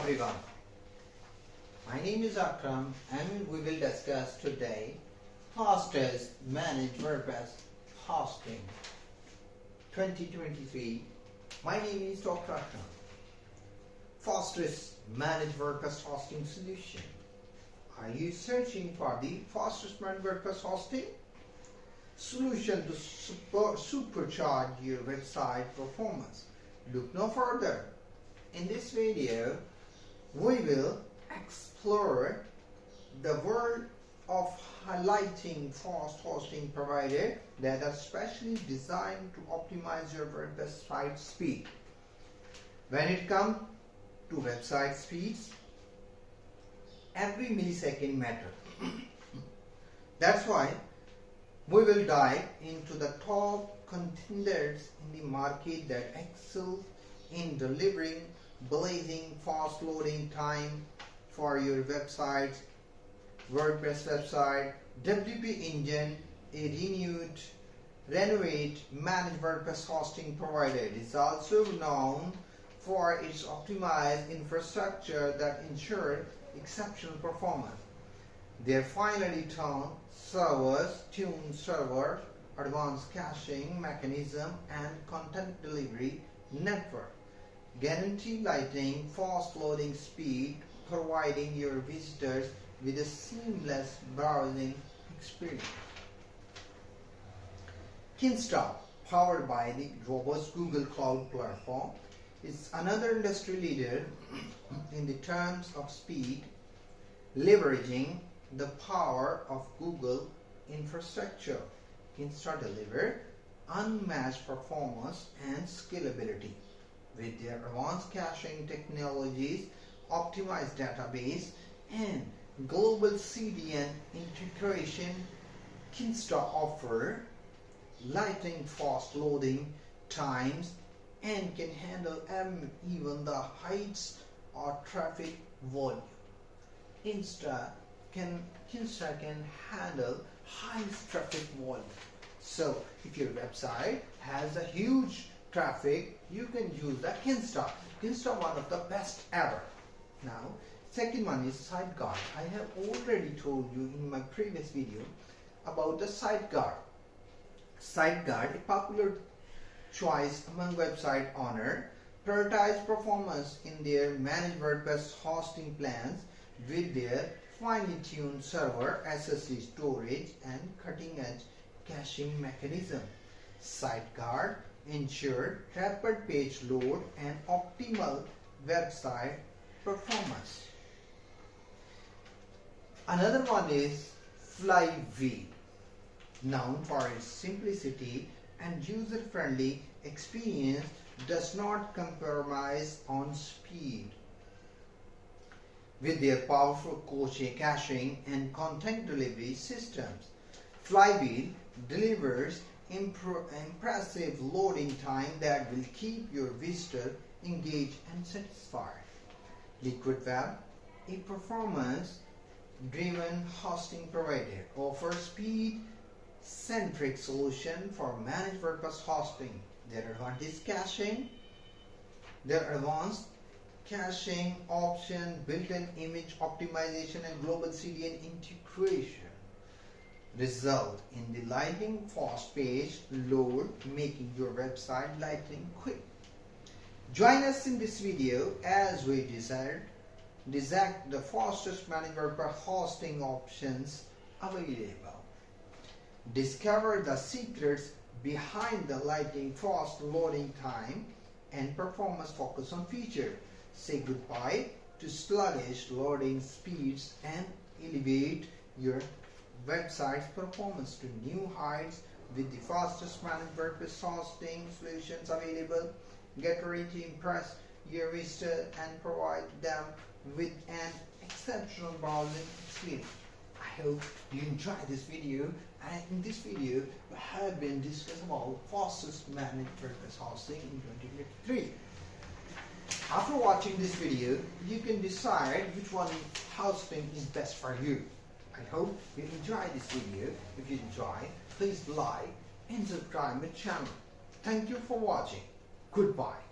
everyone. My name is Akram and we will discuss today fastest managed WordPress hosting 2023. My name is Dr. Akram. Fastest managed WordPress hosting solution. Are you searching for the fastest managed WordPress hosting solution to supercharge your website performance? Look no further. In this video, we will explore the world of highlighting fast hosting providers that are specially designed to optimize your WordPress site speed. When it comes to website speeds, every millisecond matters. That's why we will dive into the top contenders in the market that excel in delivering blazing fast loading time for your websites. WordPress website, WP Engine, a renovate managed WordPress hosting provider. It is also known for its optimized infrastructure that ensures exceptional performance. Their finally tuned servers, tuned server, advanced caching mechanism, and content delivery network guarantee lightning fast loading speed, providing your visitors with a seamless browsing experience. Kinsta, powered by the robust Google Cloud platform, is another industry leader in the terms of speed, leveraging the power of Google infrastructure. Kinsta delivers unmatched performance and scalability. With their advanced caching technologies, optimized database, and global CDN integration, Kinsta offers lightning fast loading times and can handle even the heights or traffic volume. Kinsta can handle highest traffic volume. So if your website has a huge traffic, you can use the Kinsta. Kinsta, one of the best ever. Now, second one is Sideguard. I have already told you in my previous video about the Sideguard. Sideguard, a popular choice among website owners, prioritize performance in their managed WordPress hosting plans with their finely tuned server, SSD storage, and cutting-edge caching mechanism. Sideguard ensure rapid page load and optimal website performance. Another one is Flywheel, known for its simplicity and user-friendly experience, does not compromise on speed. With their powerful caching and content delivery systems, Flywheel delivers impressive loading time that will keep your visitor engaged and satisfied. Liquid Web, a performance-driven hosting provider, offers speed-centric solution for managed WordPress hosting. Their advanced caching option, built-in image optimization, and global CDN integration result in the lightning fast page load, making your website lightning quick. Join us in this video as we dissect the fastest managed WordPress hosting options available. Discover the secrets behind the lightning fast loading time and performance focus on features. Say goodbye to sluggish loading speeds and elevate your website's performance to new heights with the fastest managed WordPress hosting solutions available. Get ready to impress your visitor and provide them with an exceptional browsing experience. I hope you enjoyed this video, and in this video we have been discussing about fastest managed WordPress hosting in 2023. After watching this video, you can decide which one hosting is best for you. I hope you enjoyed this video. If you enjoy, please like and subscribe my channel. Thank you for watching. Goodbye.